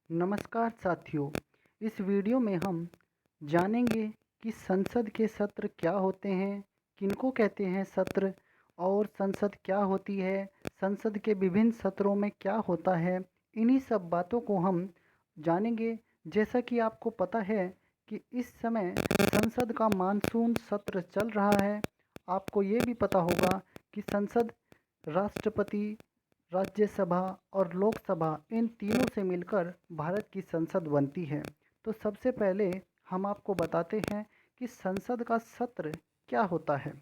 नमस्कार साथियों। इस वीडियो में हम जानेंगे कि संसद के सत्र क्या होते हैं, किनको कहते हैं सत्र, और संसद क्या होती है, संसद के विभिन्न सत्रों में क्या होता है। इन्हीं सब बातों को हम जानेंगे। जैसा कि आपको पता है कि इस समय संसद का मानसून सत्र चल रहा है। आपको ये भी पता होगा कि संसद राष्ट्रपति, राज्यसभा और लोकसभा इन तीनों से मिलकर भारत की संसद बनती है। तो सबसे पहले हम आपको बताते हैं कि संसद का सत्र क्या होता है।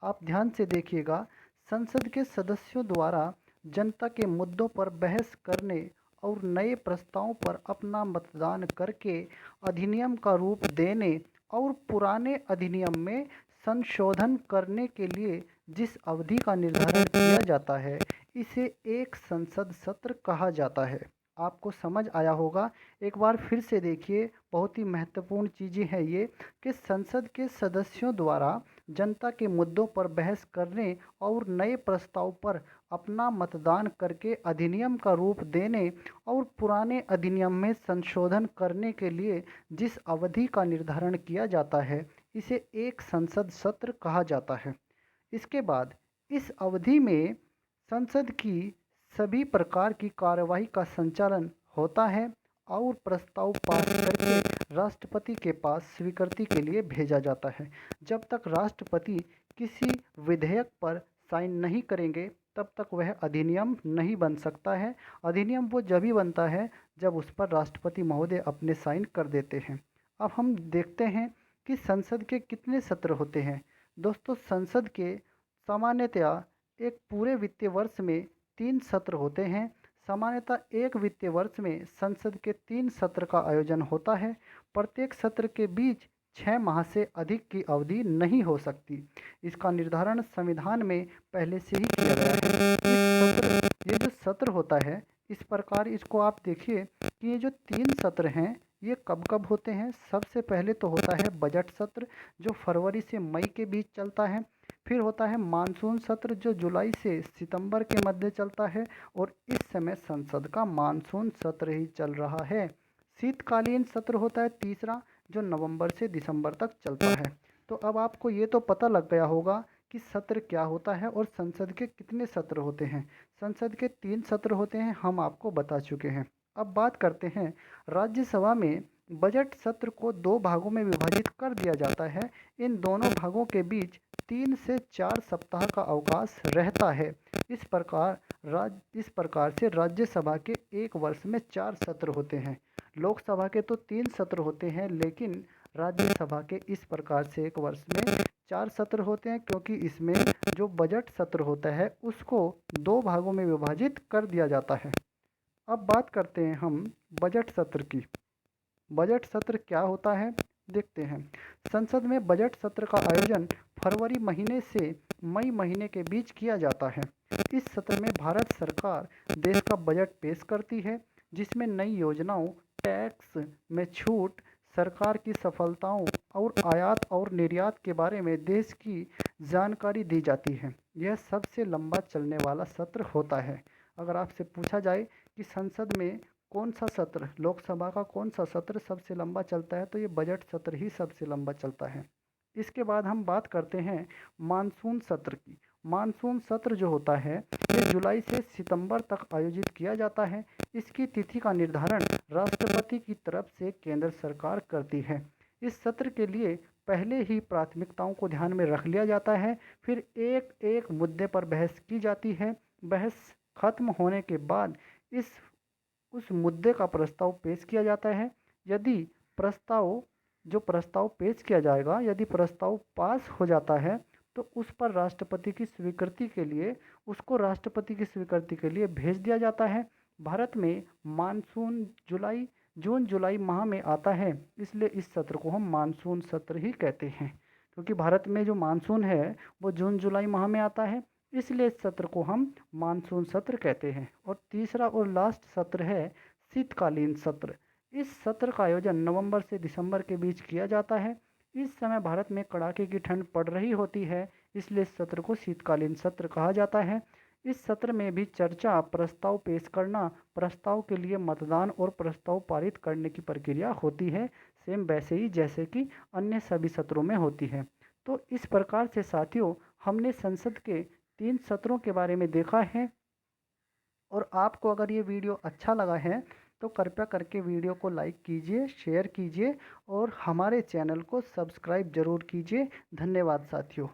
आप ध्यान से देखिएगा। संसद के सदस्यों द्वारा जनता के मुद्दों पर बहस करने और नए प्रस्तावों पर अपना मतदान करके अधिनियम का रूप देने और पुराने अधिनियम में संशोधन करने के लिए जिस अवधि का निर्धारण किया जाता है, इसे एक संसद सत्र कहा जाता है। आपको समझ आया होगा। एक बार फिर से देखिए, बहुत ही महत्वपूर्ण चीज़ें हैं ये कि संसद के सदस्यों द्वारा जनता के मुद्दों पर बहस करने और नए प्रस्ताव पर अपना मतदान करके अधिनियम का रूप देने और पुराने अधिनियम में संशोधन करने के लिए जिस अवधि का निर्धारण किया जाता है, इसे एक संसद सत्र कहा जाता है। इसके बाद इस अवधि में संसद की सभी प्रकार की कार्यवाही का संचालन होता है और प्रस्ताव पास करके राष्ट्रपति के पास स्वीकृति के लिए भेजा जाता है। जब तक राष्ट्रपति किसी विधेयक पर साइन नहीं करेंगे, तब तक वह अधिनियम नहीं बन सकता है। अधिनियम वो जब ही बनता है जब उस पर राष्ट्रपति महोदय अपने साइन कर देते हैं। अब हम देखते हैं कि संसद के कितने सत्र होते हैं। दोस्तों, संसद के सामान्यतया एक पूरे वित्तीय वर्ष में 3 सत्र होते हैं। सामान्यतः एक वित्तीय वर्ष में संसद के 3 सत्र का आयोजन होता है। प्रत्येक सत्र के बीच 6 माह से अधिक की अवधि नहीं हो सकती। इसका निर्धारण संविधान में पहले से ही किया गया है। ये जो सत्र होता है, इस प्रकार इसको आप देखिए कि ये जो 3 सत्र हैं, ये कब कब होते हैं। सबसे पहले तो होता है बजट सत्र, जो फरवरी से मई के बीच चलता है। फिर होता है मानसून सत्र, जो जुलाई से सितंबर के मध्य चलता है, और इस समय संसद का मानसून सत्र ही चल रहा है। शीतकालीन सत्र होता है तीसरा, जो नवंबर से दिसंबर तक चलता है। तो अब आपको ये तो पता लग गया होगा कि सत्र क्या होता है और संसद के कितने सत्र होते हैं। संसद के 3 सत्र होते हैं, हम आपको बता चुके हैं। अब बात करते हैं राज्यसभा में। बजट सत्र को 2 भागों में विभाजित कर दिया जाता है। इन दोनों भागों के बीच 3 से 4 सप्ताह का अवकाश रहता है। इस प्रकार से राज्यसभा के एक वर्ष में 4 सत्र होते हैं। लोकसभा के तो 3 सत्र होते हैं, लेकिन राज्यसभा के इस प्रकार से एक वर्ष में 4 सत्र होते हैं, क्योंकि इसमें जो बजट सत्र होता है उसको 2 भागों में विभाजित कर दिया जाता है। अब बात करते हैं हम बजट सत्र की। बजट सत्र क्या होता है, देखते हैं। संसद में बजट सत्र का आयोजन फरवरी महीने से मई महीने के बीच किया जाता है। इस सत्र में भारत सरकार देश का बजट पेश करती है, जिसमें नई योजनाओं, टैक्स में छूट, सरकार की सफलताओं और आयात और निर्यात के बारे में देश की जानकारी दी जाती है। यह सबसे लंबा चलने वाला सत्र होता है। अगर आपसे पूछा जाए कि संसद में कौन सा सत्र, लोकसभा का कौन सा सत्र सबसे लंबा चलता है, तो ये बजट सत्र ही सबसे लंबा चलता है। इसके बाद हम बात करते हैं मानसून सत्र की। मानसून सत्र जो होता है, ये जुलाई से सितंबर तक आयोजित किया जाता है। इसकी तिथि का निर्धारण राष्ट्रपति की तरफ से केंद्र सरकार करती है। इस सत्र के लिए पहले ही प्राथमिकताओं को ध्यान में रख लिया जाता है। फिर एक एक मुद्दे पर बहस की जाती है। बहस खत्म होने के बाद उस मुद्दे का प्रस्ताव पेश किया जाता है। यदि प्रस्ताव जो प्रस्ताव पेश किया जाएगा, यदि प्रस्ताव पास हो जाता है, तो उस पर राष्ट्रपति की स्वीकृति के लिए उसको राष्ट्रपति की स्वीकृति के लिए भेज दिया जाता है। भारत में मानसून जून जुलाई माह में आता है, इसलिए इस सत्र को हम मानसून सत्र ही कहते हैं। क्योंकि भारत में जो मानसून है वो जून जुलाई माह में आता है, इसलिए इस सत्र को हम मानसून सत्र कहते हैं। और तीसरा और लास्ट सत्र है शीतकालीन सत्र। इस सत्र का आयोजन नवंबर से दिसंबर के बीच किया जाता है। इस समय भारत में कड़ाके की ठंड पड़ रही होती है, इसलिए इस सत्र को शीतकालीन सत्र कहा जाता है। इस सत्र में भी चर्चा, प्रस्ताव पेश करना, प्रस्ताव के लिए मतदान और प्रस्ताव पारित करने की प्रक्रिया होती है, सेम वैसे ही जैसे कि अन्य सभी सत्रों में होती है। तो इस प्रकार से साथियों हमने संसद के 3 सत्रों के बारे में देखा है। और आपको अगर ये वीडियो अच्छा लगा है तो कृपया करके वीडियो को लाइक कीजिए, शेयर कीजिए और हमारे चैनल को सब्सक्राइब ज़रूर कीजिए। धन्यवाद साथियों।